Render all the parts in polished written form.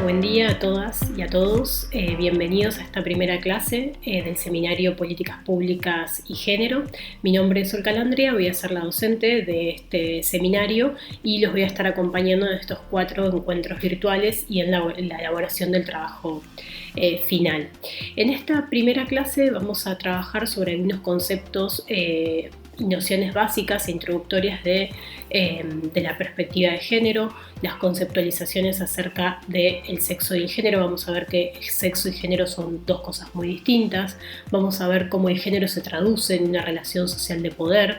Buen día a todas y a todos. Bienvenidos a esta primera clase del Seminario Políticas Públicas y Género. Mi nombre es Sol Calandria, voy a ser la docente de este seminario y los voy a estar acompañando en estos 4 encuentros virtuales y en la elaboración del trabajo final. En esta primera clase vamos a trabajar sobre algunos conceptos y nociones básicas e introductorias de la perspectiva de género, las conceptualizaciones acerca del sexo y el género. Vamos a ver que el sexo y género son 2 cosas muy distintas. Vamos a ver cómo el género se traduce en una relación social de poder.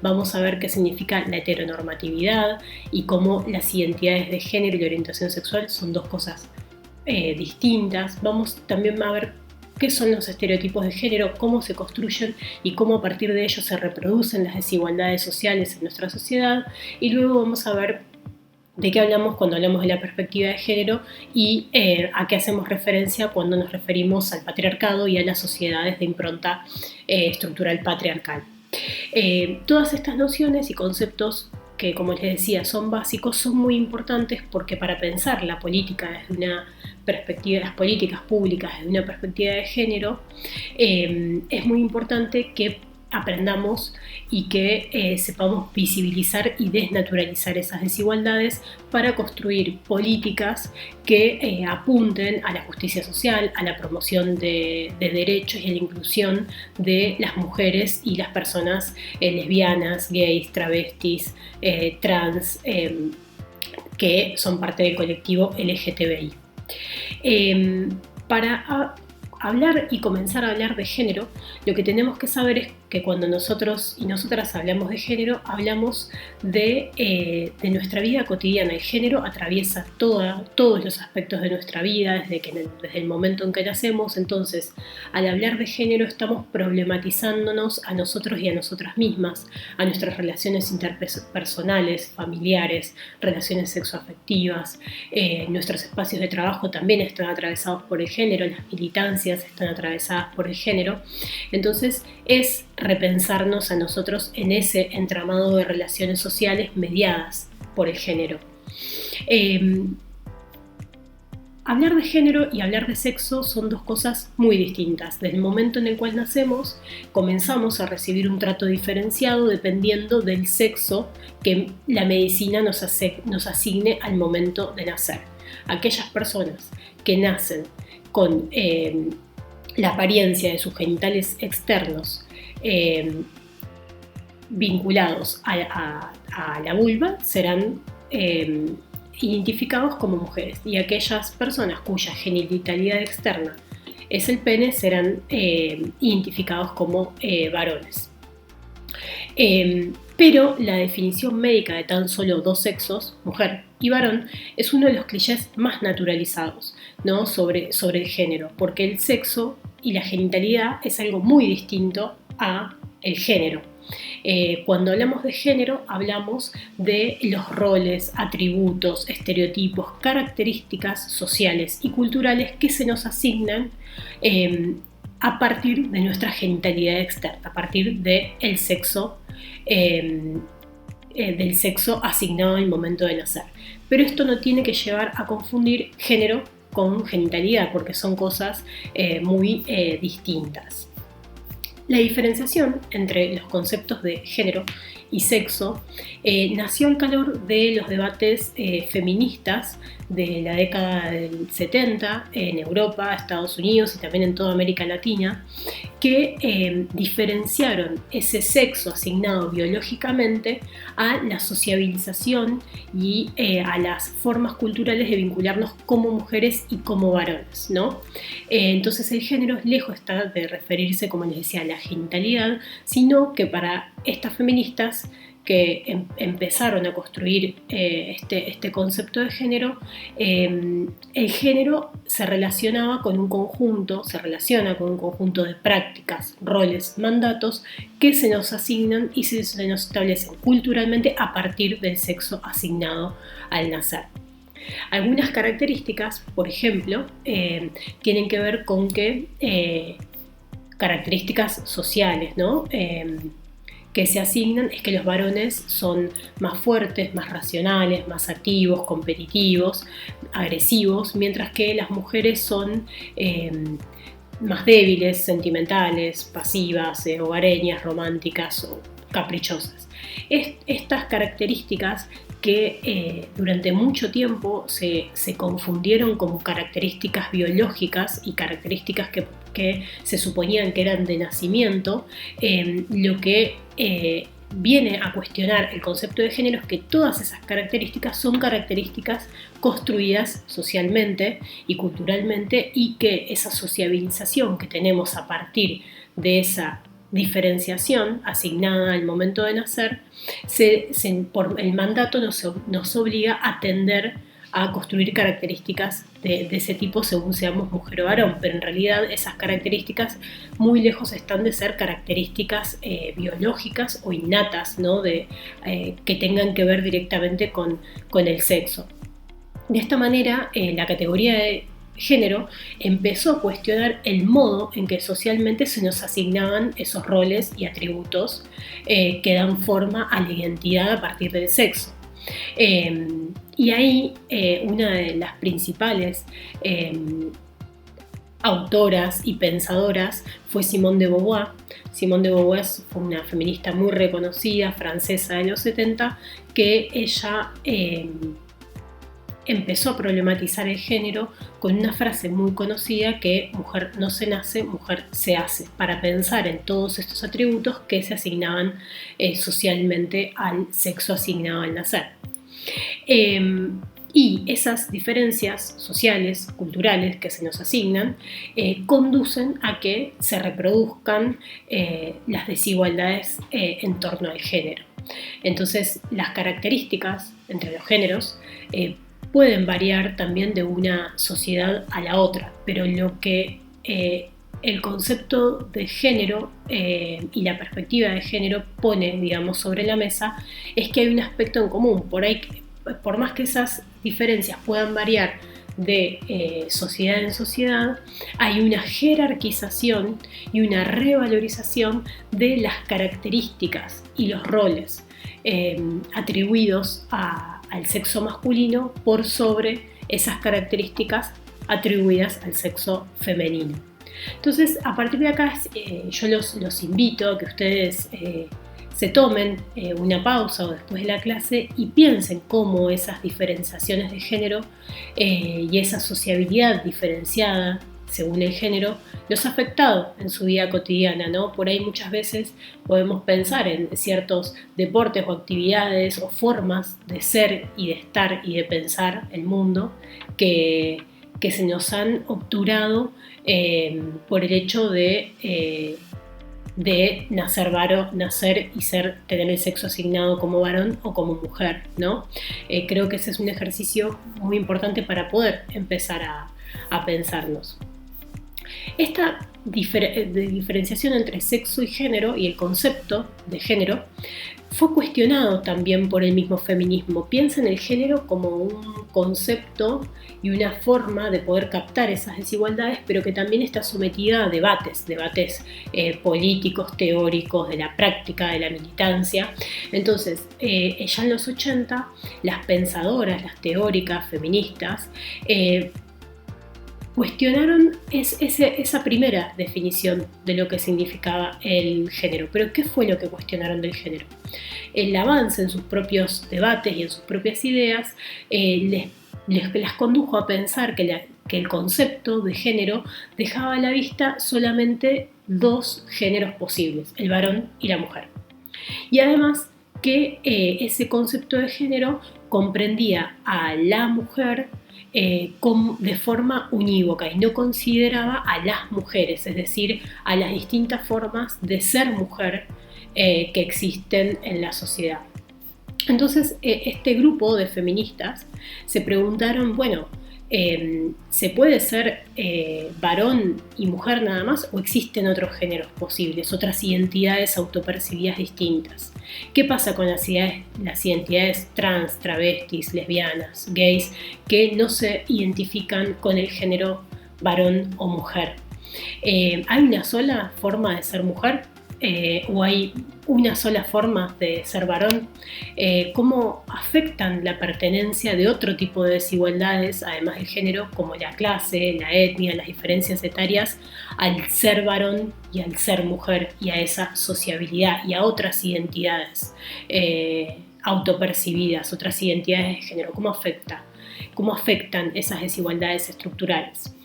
Vamos a ver qué significa la heteronormatividad y cómo las identidades de género y la orientación sexual son 2 cosas distintas. Vamos también a ver qué son los estereotipos de género, cómo se construyen y cómo a partir de ellos se reproducen las desigualdades sociales en nuestra sociedad. Y luego vamos a ver de qué hablamos cuando hablamos de la perspectiva de género y a qué hacemos referencia cuando nos referimos al patriarcado y a las sociedades de impronta estructural patriarcal. Todas estas nociones y conceptos que, como les decía, son básicos, son muy importantes porque para pensar la política desde una perspectiva, las políticas públicas desde una perspectiva de género, es muy importante que aprendamos y que sepamos visibilizar y desnaturalizar esas desigualdades para construir políticas que apunten a la justicia social, a la promoción de derechos y a la inclusión de las mujeres y las personas lesbianas, gays, travestis, trans, que son parte del colectivo LGTBI. Para hablar y comenzar a hablar de género, lo que tenemos que saber es que cuando nosotros y nosotras hablamos de género, hablamos de nuestra vida cotidiana. El género atraviesa todos los aspectos de nuestra vida desde el momento en que nacemos. Entonces, al hablar de género estamos problematizándonos a nosotros y a nosotras mismas, a nuestras relaciones interpersonales, familiares, relaciones sexoafectivas. Nuestros espacios de trabajo también están atravesados por el género, las militancias están atravesadas por el género. Entonces, es repensarnos a nosotros en ese entramado de relaciones sociales mediadas por el género. Hablar de género y hablar de sexo son 2 cosas muy distintas. Desde el momento en el cual nacemos, comenzamos a recibir un trato diferenciado dependiendo del sexo que la medicina nos asigne al momento de nacer. Aquellas personas que nacen con la apariencia de sus genitales externos vinculados a la vulva serán identificados como mujeres, y aquellas personas cuya genitalidad externa es el pene serán identificados como varones. Pero la definición médica de tan solo 2 sexos, mujer y varón, es uno de los clichés más naturalizados, ¿no? sobre el género, porque el sexo y la genitalidad es algo muy distinto a el género. Cuando hablamos de género, hablamos de los roles, atributos, estereotipos, características sociales y culturales que se nos asignan a partir de nuestra genitalidad externa, a partir del sexo asignado en el momento de nacer. Pero esto no tiene que llevar a confundir género con genitalidad, porque son cosas muy distintas. La diferenciación entre los conceptos de género y sexo nació al calor de los debates feministas de la década del 70 en Europa, Estados Unidos y también en toda América Latina, que diferenciaron ese sexo asignado biológicamente a la sociabilización y a las formas culturales de vincularnos como mujeres y como varones, ¿no? Entonces el género lejos está de referirse, como les decía, a la genitalidad, sino que para estas feministas que empezaron a construir este concepto de género, el género se relaciona con un conjunto de prácticas, roles, mandatos que se nos asignan y se nos establecen culturalmente a partir del sexo asignado al nacer. Algunas características, por ejemplo, tienen que ver con que características sociales, ¿no? que se asignan es que los varones son más fuertes, más racionales, más activos, competitivos, agresivos, mientras que las mujeres son más débiles, sentimentales, pasivas, hogareñas, románticas o caprichosas. Estas características que durante mucho tiempo se confundieron como características biológicas y características que se suponían que eran de nacimiento, lo que viene a cuestionar el concepto de género es que todas esas características son características construidas socialmente y culturalmente, y que esa sociabilización que tenemos a partir de esa diferenciación asignada al momento de nacer, por el mandato nos obliga a tender a construir características de ese tipo según seamos mujer o varón, pero en realidad esas características muy lejos están de ser características biológicas o innatas, ¿no? Que tengan que ver directamente con el sexo. De esta manera, la categoría de género empezó a cuestionar el modo en que socialmente se nos asignaban esos roles y atributos que dan forma a la identidad a partir del sexo. Y ahí una de las principales autoras y pensadoras fue Simone de Beauvoir. Simone de Beauvoir fue una feminista muy reconocida, francesa de los 70, que ella empezó a problematizar el género con una frase muy conocida que mujer no se nace, mujer se hace, para pensar en todos estos atributos que se asignaban socialmente al sexo asignado al nacer. Y esas diferencias sociales, culturales que se nos asignan, conducen a que se reproduzcan las desigualdades en torno al género. Entonces, las características entre los géneros pueden variar también de una sociedad a la otra, pero lo que el concepto de género y la perspectiva de género pone, digamos, sobre la mesa es que hay un aspecto en común. Por más que esas diferencias puedan variar de sociedad en sociedad, hay una jerarquización y una revalorización de las características y los roles atribuidos al sexo masculino por sobre esas características atribuidas al sexo femenino. Entonces, a partir de acá, yo los invito a que ustedes se tomen una pausa o después de la clase y piensen cómo esas diferenciaciones de género y esa sociabilidad diferenciada según el género los ha afectado en su vida cotidiana, ¿no? Por ahí muchas veces podemos pensar en ciertos deportes o actividades o formas de ser y de estar y de pensar el mundo que se nos han obturado por el hecho de nacer y tener el sexo asignado como varón o como mujer, ¿no? Creo que ese es un ejercicio muy importante para poder empezar a pensarnos. Esta diferenciación entre sexo y género y el concepto de género fue cuestionado también por el mismo feminismo. Piensa en el género como un concepto y una forma de poder captar esas desigualdades, pero que también está sometida a debates políticos, teóricos, de la práctica, de la militancia. Entonces, ya en los 80, las pensadoras, las teóricas feministas, cuestionaron esa primera definición de lo que significaba el género. Pero ¿qué fue lo que cuestionaron del género? El avance en sus propios debates y en sus propias ideas las condujo a pensar que el concepto de género dejaba a la vista solamente dos géneros posibles, el varón y la mujer. Y además que ese concepto de género comprendía a la mujer de forma unívoca y no consideraba a las mujeres, es decir, a las distintas formas de ser mujer que existen en la sociedad. Entonces, este grupo de feministas se preguntaron, bueno, ¿se puede ser varón y mujer nada más o existen otros géneros posibles, otras identidades autopercibidas distintas? ¿Qué pasa con las identidades trans, travestis, lesbianas, gays, que no se identifican con el género varón o mujer? ¿Hay una sola forma de ser mujer? o hay una sola forma de ser varón, cómo afectan la pertenencia de otro tipo de desigualdades, además del género, como la clase, la etnia, las diferencias etarias, al ser varón y al ser mujer, y a esa sociabilidad y a otras identidades autopercibidas, otras identidades de género. ¿Cómo afectan esas desigualdades estructurales?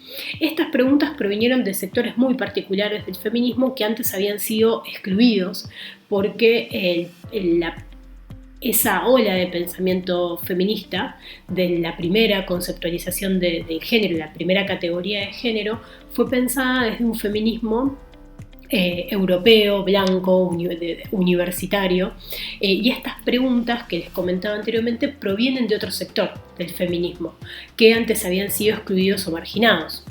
Estas preguntas provinieron de sectores muy particulares del feminismo que antes habían sido excluidos porque esa ola de pensamiento feminista de la primera conceptualización del género, la primera categoría de género, fue pensada desde un feminismo europeo, blanco, universitario, y estas preguntas que les comentaba anteriormente provienen de otro sector del feminismo, que antes habían sido excluidos o marginados.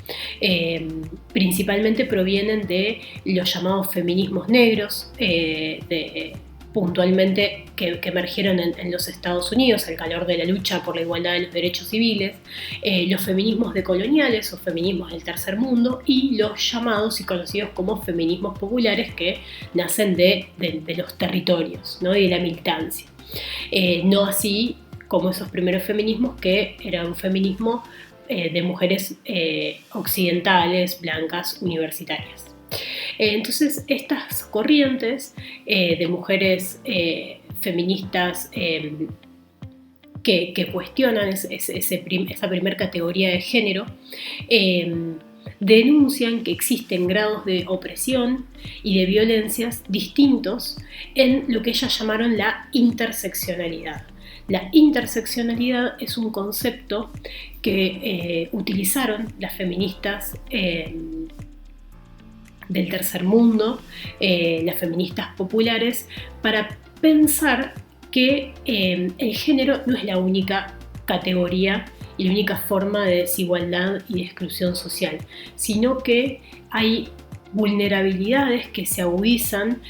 Principalmente provienen de los llamados feminismos negros, puntualmente que emergieron en los Estados Unidos al calor de la lucha por la igualdad de los derechos civiles, los feminismos decoloniales o feminismos del tercer mundo y los llamados y conocidos como feminismos populares que nacen de los territorios, ¿no? Y de la militancia. No así como esos primeros feminismos que eran un feminismo de mujeres occidentales, blancas, universitarias. Entonces estas corrientes de mujeres feministas que cuestionan esa primera categoría de género denuncian que existen grados de opresión y de violencias distintos en lo que ellas llamaron la interseccionalidad. La interseccionalidad es un concepto que utilizaron las feministas del tercer mundo, las feministas populares, para pensar que el género no es la única categoría y la única forma de desigualdad y de exclusión social, sino que hay vulnerabilidades que se agudizan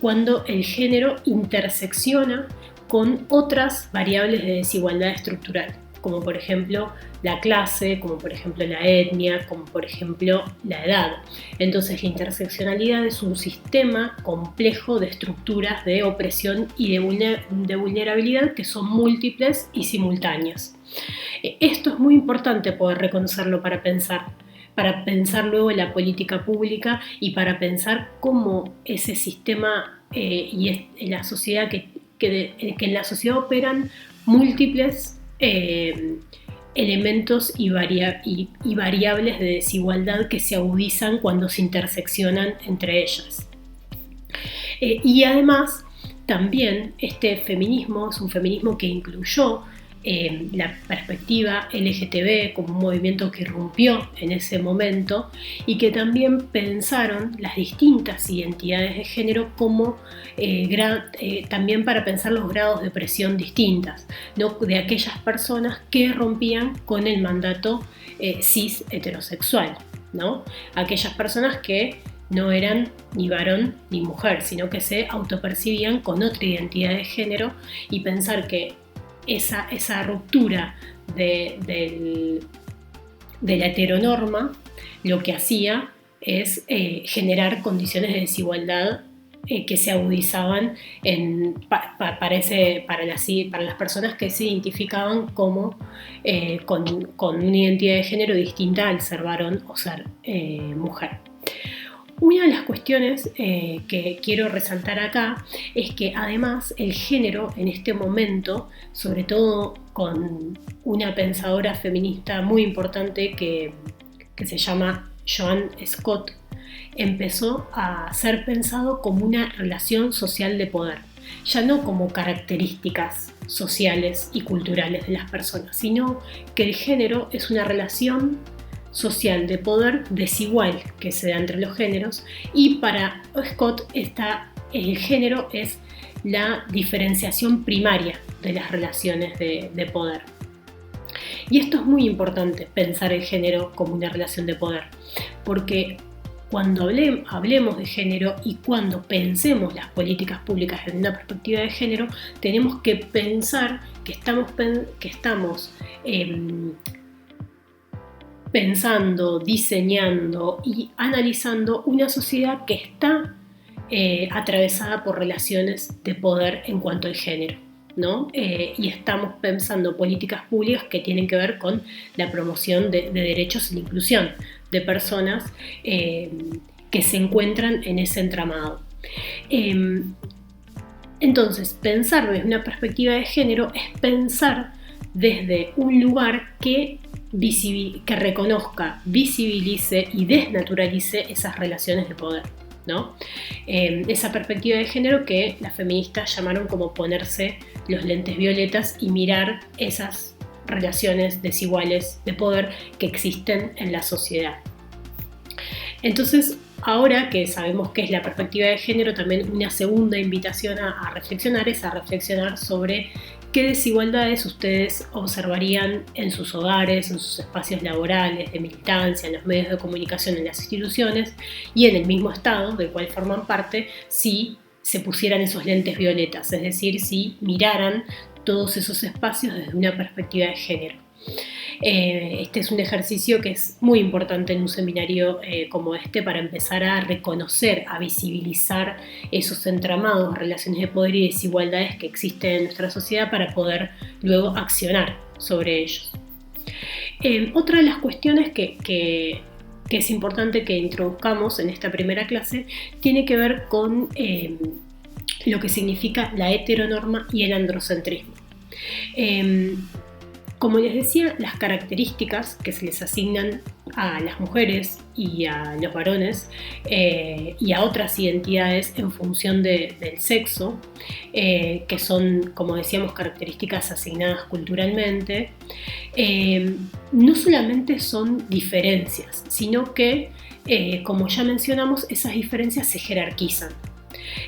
cuando el género intersecciona con otras variables de desigualdad estructural, como por ejemplo la clase, como por ejemplo la etnia, como por ejemplo la edad. Entonces la interseccionalidad es un sistema complejo de estructuras de opresión y de vulnerabilidad que son múltiples y simultáneas. Esto es muy importante poder reconocerlo para pensar luego la política pública y para pensar cómo ese sistema y la sociedad que en la sociedad operan múltiples elementos y variables de desigualdad que se agudizan cuando se interseccionan entre ellas. Y además, también este feminismo es un feminismo que incluyó la perspectiva LGTB como un movimiento que irrumpió en ese momento y que también pensaron las distintas identidades de género como también para pensar los grados de presión distintas, ¿no? De aquellas personas que rompían con el mandato cis heterosexual, ¿no? Aquellas personas que no eran ni varón ni mujer, sino que se autopercibían con otra identidad de género, y pensar que esa ruptura de la heteronorma lo que hacía es generar condiciones de desigualdad que se agudizaban para las personas que se identificaban como con una identidad de género distinta al ser varón o ser mujer. Una de las cuestiones que quiero resaltar acá es que además el género en este momento, sobre todo con una pensadora feminista muy importante que se llama Joan Scott, empezó a ser pensado como una relación social de poder, ya no como características sociales y culturales de las personas, sino que el género es una relación social de poder desigual que se da entre los géneros, y para Scott el género es la diferenciación primaria de las relaciones de poder. Y esto es muy importante, pensar el género como una relación de poder, porque cuando hablemos de género y cuando pensemos las políticas públicas desde una perspectiva de género, tenemos que pensar que estamos pensando, diseñando y analizando una sociedad que está atravesada por relaciones de poder en cuanto al género, ¿no? Y estamos pensando políticas públicas que tienen que ver con la promoción de derechos y la inclusión de personas que se encuentran en ese entramado. Entonces, pensar desde una perspectiva de género es pensar desde un lugar que reconozca, visibilice y desnaturalice esas relaciones de poder, ¿no? Esa perspectiva de género que las feministas llamaron como ponerse los lentes violetas y mirar esas relaciones desiguales de poder que existen en la sociedad. Entonces, ahora que sabemos qué es la perspectiva de género, también una segunda invitación a reflexionar es a reflexionar sobre qué desigualdades ustedes observarían en sus hogares, en sus espacios laborales, de militancia, en los medios de comunicación, en las instituciones y en el mismo Estado del cual forman parte si se pusieran esos lentes violetas, es decir, si miraran todos esos espacios desde una perspectiva de género. Este es un ejercicio que es muy importante en un seminario como este para empezar a reconocer, a visibilizar esos entramados, relaciones de poder y desigualdades que existen en nuestra sociedad para poder luego accionar sobre ellos. Otra de las cuestiones que es importante que introduzcamos en esta primera clase tiene que ver con lo que significa la heteronorma y el androcentrismo. Como les decía, las características que se les asignan a las mujeres y a los varones y a otras identidades en función del sexo, que son, como decíamos, características asignadas culturalmente, no solamente son diferencias, sino que, como ya mencionamos, esas diferencias se jerarquizan.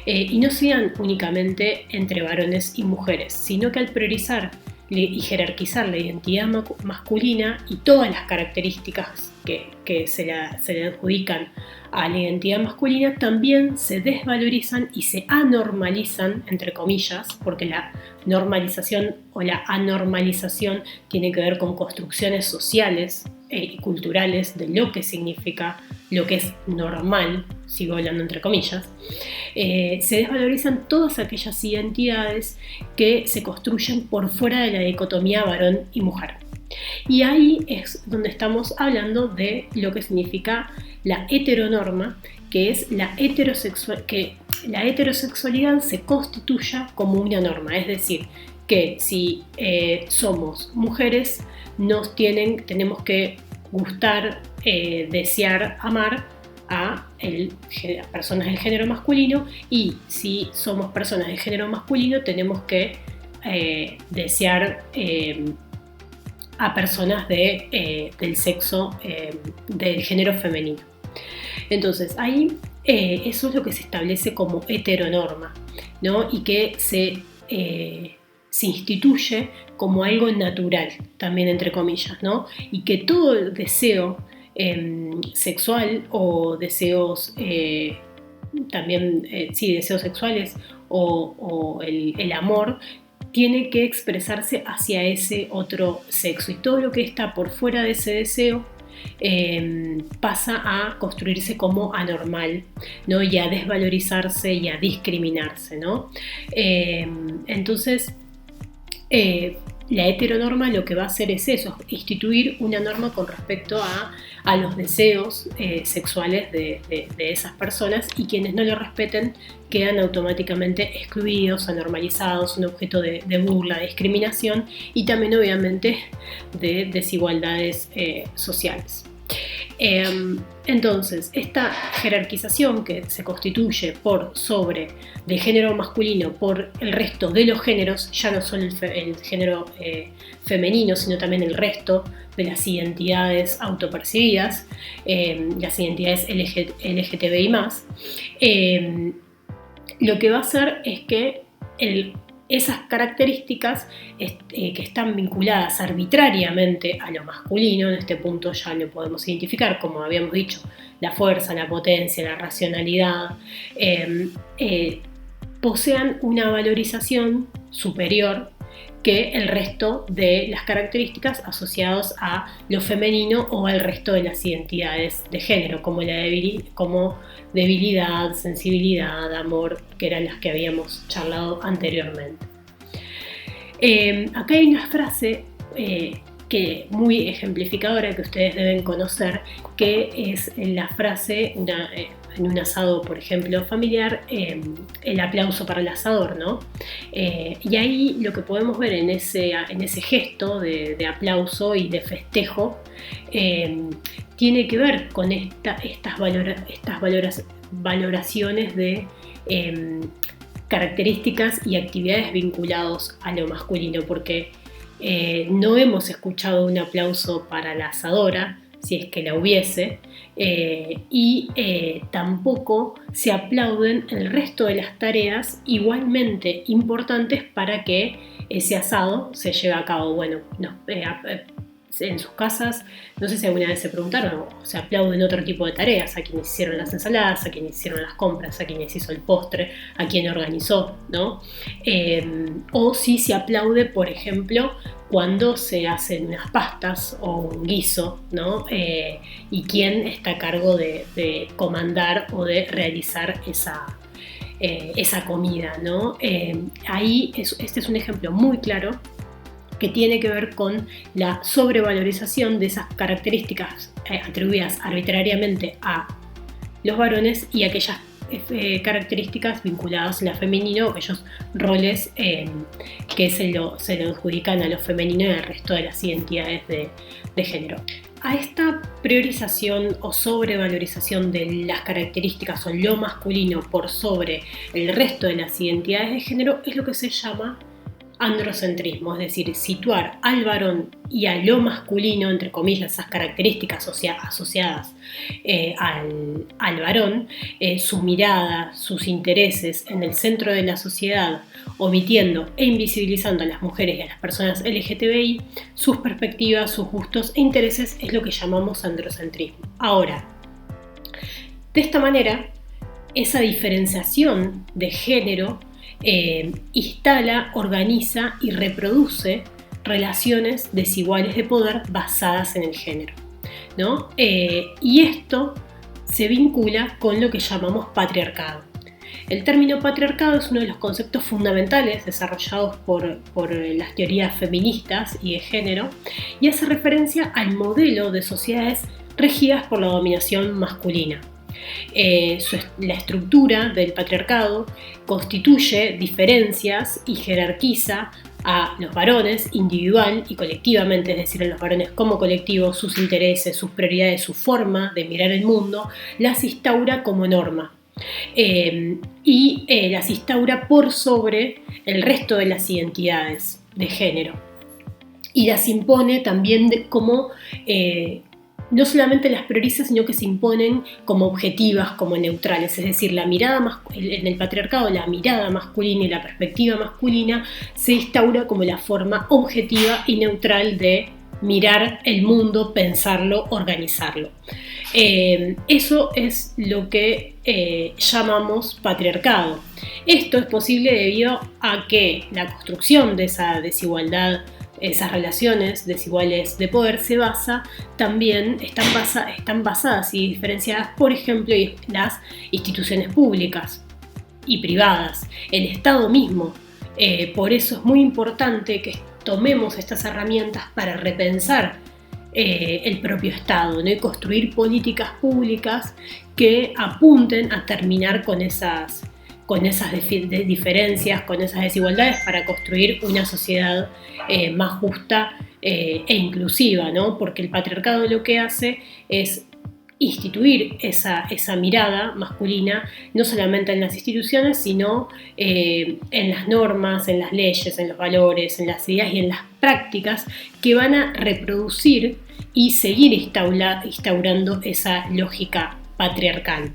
Y no se dan únicamente entre varones y mujeres, sino que al priorizar y jerarquizar la identidad masculina y todas las características que se le adjudican a la identidad masculina, también se desvalorizan y se anormalizan, entre comillas, porque la normalización o la anormalización tiene que ver con construcciones sociales y culturales de lo que significa lo que es normal, sigo hablando entre comillas. Se desvalorizan todas aquellas identidades que se construyen por fuera de la dicotomía varón y mujer. Y ahí es donde estamos hablando de lo que significa la heteronorma, que es que la heterosexualidad se constituya como una norma, es decir, que si somos mujeres tenemos que gustar, desear, amar a personas del género masculino, y si somos personas del género masculino tenemos que desear a personas del sexo del género femenino. Entonces ahí eso es lo que se establece como heteronorma, ¿no? Y que se instituye como algo natural, también entre comillas, ¿no? Y que todo el deseo sexual o deseos también, deseos sexuales o el amor tiene que expresarse hacia ese otro sexo, y todo lo que está por fuera de ese deseo pasa a construirse como anormal, ¿no? Y a desvalorizarse y a discriminarse, ¿no? Entonces la heteronorma lo que va a hacer es eso, instituir una norma con respecto a los deseos sexuales de esas personas, y quienes no lo respeten quedan automáticamente excluidos, anormalizados, un objeto de burla, de discriminación y también obviamente de desigualdades sociales. Entonces, esta jerarquización que se constituye por sobre del género masculino por el resto de los géneros, ya no solo el género femenino, sino también el resto de las identidades autopercibidas, las identidades LGTBI+, lo que va a hacer es que esas características que están vinculadas arbitrariamente a lo masculino, en este punto ya lo podemos identificar, como habíamos dicho, la fuerza, la potencia, la racionalidad, posean una valorización superior que el resto de las características asociadas a lo femenino o al resto de las identidades de género, como como debilidad, sensibilidad, amor, que eran las que habíamos charlado anteriormente. Acá hay una frase que muy ejemplificadora que ustedes deben conocer, que es la frase en un asado, por ejemplo, familiar, el aplauso para el asador, ¿no? Y ahí lo que podemos ver en ese gesto de aplauso y de festejo tiene que ver con estas valoraciones de características y actividades vinculados a lo masculino, porque no hemos escuchado un aplauso para la asadora, si es que la hubiese, y tampoco se aplauden el resto de las tareas igualmente importantes para que ese asado se lleve a cabo. Bueno, en sus casas, no sé si alguna vez se preguntaron o se aplauden otro tipo de tareas, a quienes hicieron las ensaladas, a quienes hicieron las compras, a quienes hizo el postre, a quien organizó, ¿no? O si se aplaude, por ejemplo, cuando se hacen unas pastas o un guiso, ¿no? Y quién está a cargo de comandar o de realizar esa comida, ¿no? Ahí este es un ejemplo muy claro que tiene que ver con la sobrevalorización de esas características atribuidas arbitrariamente a los varones y aquellas características vinculadas a lo femenino, aquellos roles que se lo adjudican a lo femenino y al resto de las identidades de género. A esta priorización o sobrevalorización de las características o lo masculino por sobre el resto de las identidades de género es lo que se llama androcentrismo, es decir, situar al varón y a lo masculino, entre comillas, esas características asociadas al varón, su mirada, sus intereses en el centro de la sociedad, omitiendo e invisibilizando a las mujeres y a las personas LGTBI, sus perspectivas, sus gustos e intereses, es lo que llamamos androcentrismo. Ahora, de esta manera, esa diferenciación de género instala, organiza y reproduce relaciones desiguales de poder basadas en el género, ¿no? Y esto se vincula con lo que llamamos patriarcado. El término patriarcado es uno de los conceptos fundamentales desarrollados por las teorías feministas y de género y hace referencia al modelo de sociedades regidas por la dominación masculina. La estructura del patriarcado constituye diferencias y jerarquiza a los varones individual y colectivamente, es decir, a los varones como colectivo, sus intereses, sus prioridades, su forma de mirar el mundo, las instaura como norma. Y las instaura por sobre el resto de las identidades de género y las impone también como no solamente las prioriza, sino que se imponen como objetivas, como neutrales, es decir, en el patriarcado la mirada masculina y la perspectiva masculina se instaura como la forma objetiva y neutral de mirar el mundo, pensarlo, organizarlo. Eso es lo que llamamos patriarcado. Esto es posible debido a que la construcción de esa desigualdad, esas relaciones desiguales de poder están basadas y diferenciadas, por ejemplo, en las instituciones públicas y privadas, el Estado mismo. Por eso es muy importante que tomemos estas herramientas para repensar el propio Estado, ¿no? Y construir políticas públicas que apunten a terminar con esas diferencias, con esas desigualdades, para construir una sociedad más justa e inclusiva, ¿no? Porque el patriarcado lo que hace es instituir esa mirada masculina, no solamente en las instituciones, sino en las normas, en las leyes, en los valores, en las ideas y en las prácticas que van a reproducir y seguir instaurando esa lógica patriarcal.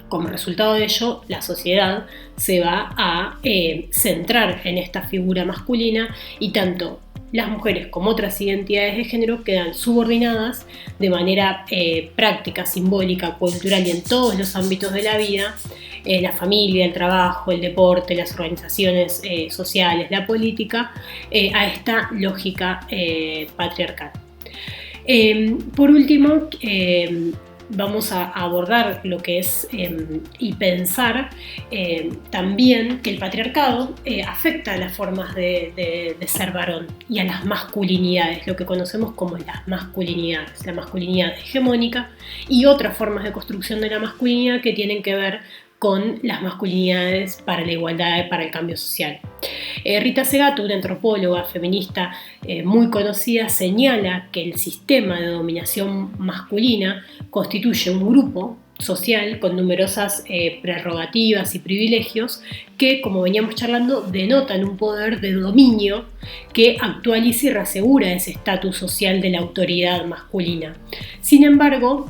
Como resultado de ello, la sociedad se va a centrar en esta figura masculina y tanto las mujeres como otras identidades de género quedan subordinadas de manera práctica, simbólica, cultural y en todos los ámbitos de la vida la familia, el trabajo, el deporte, las organizaciones sociales, la política, a esta lógica patriarcal. Por último, vamos a abordar lo que es y pensar también que el patriarcado afecta a las formas de ser varón y a las masculinidades, lo que conocemos como las masculinidades, la masculinidad hegemónica y otras formas de construcción de la masculinidad que tienen que ver con las masculinidades para la igualdad y para el cambio social. Rita Segato, una antropóloga feminista muy conocida, señala que el sistema de dominación masculina constituye un grupo social con numerosas prerrogativas y privilegios que, como veníamos charlando, denotan un poder de dominio que actualiza y reasegura ese estatus social de la autoridad masculina. Sin embargo,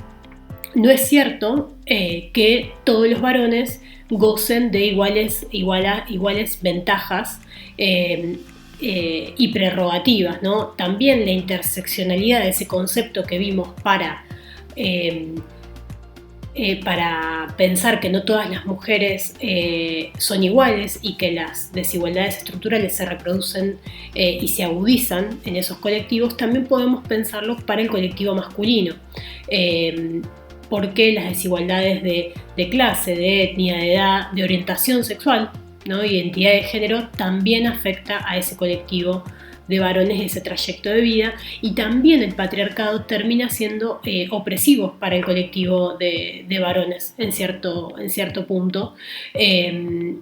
no es cierto que todos los varones gocen de iguales ventajas y prerrogativas, ¿no? También la interseccionalidad de ese concepto que vimos para pensar que no todas las mujeres son iguales y que las desigualdades estructurales se reproducen y se agudizan en esos colectivos, también podemos pensarlo para el colectivo masculino. Porque las desigualdades de clase, de etnia, de edad, de orientación sexual, ¿no? Identidad de género también afecta a ese colectivo de varones, ese trayecto de vida, y también el patriarcado termina siendo opresivo para el colectivo de varones en cierto punto.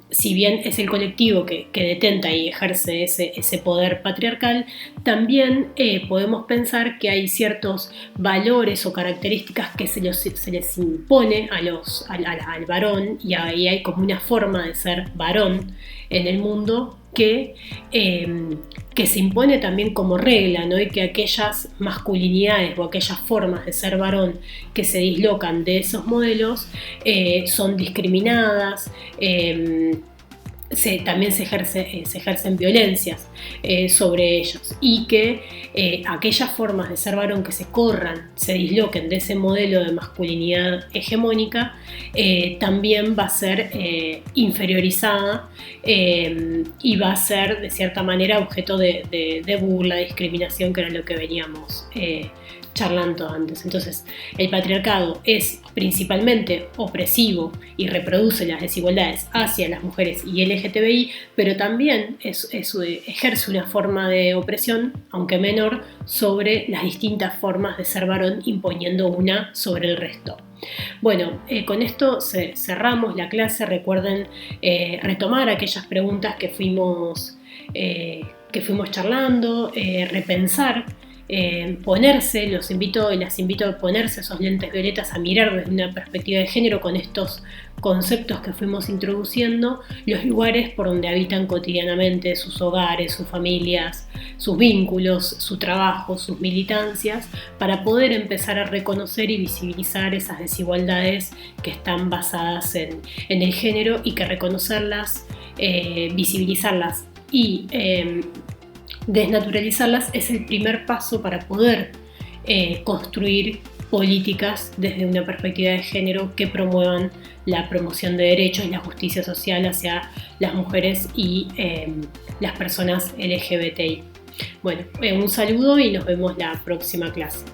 Si bien es el colectivo que detenta y ejerce ese poder patriarcal, también podemos pensar que hay ciertos valores o características que se les impone al varón, y ahí hay como una forma de ser varón en el mundo que se impone también como regla, ¿no? Y que aquellas masculinidades o aquellas formas de ser varón que se dislocan de esos modelos son discriminadas, también se ejercen violencias sobre ellos, y que aquellas formas de ser varón que se disloquen de ese modelo de masculinidad hegemónica también va a ser inferiorizada y va a ser de cierta manera objeto de burla, discriminación, que era lo que veníamos charlando antes. Entonces, el patriarcado es principalmente opresivo y reproduce las desigualdades hacia las mujeres y LGTBI, pero también ejerce una forma de opresión, aunque menor, sobre las distintas formas de ser varón, imponiendo una sobre el resto. Bueno, con esto cerramos la clase. Recuerden retomar aquellas preguntas que fuimos charlando, repensar, ponerse, las invito a ponerse esos lentes violetas, a mirar desde una perspectiva de género con estos conceptos que fuimos introduciendo, los lugares por donde habitan cotidianamente, sus hogares, sus familias, sus vínculos, su trabajo, sus militancias, para poder empezar a reconocer y visibilizar esas desigualdades que están basadas en el género, y que reconocerlas, visibilizarlas y desnaturalizarlas es el primer paso para poder construir políticas desde una perspectiva de género que promuevan la promoción de derechos y la justicia social hacia las mujeres y las personas LGBTI. Bueno, un saludo y nos vemos la próxima clase.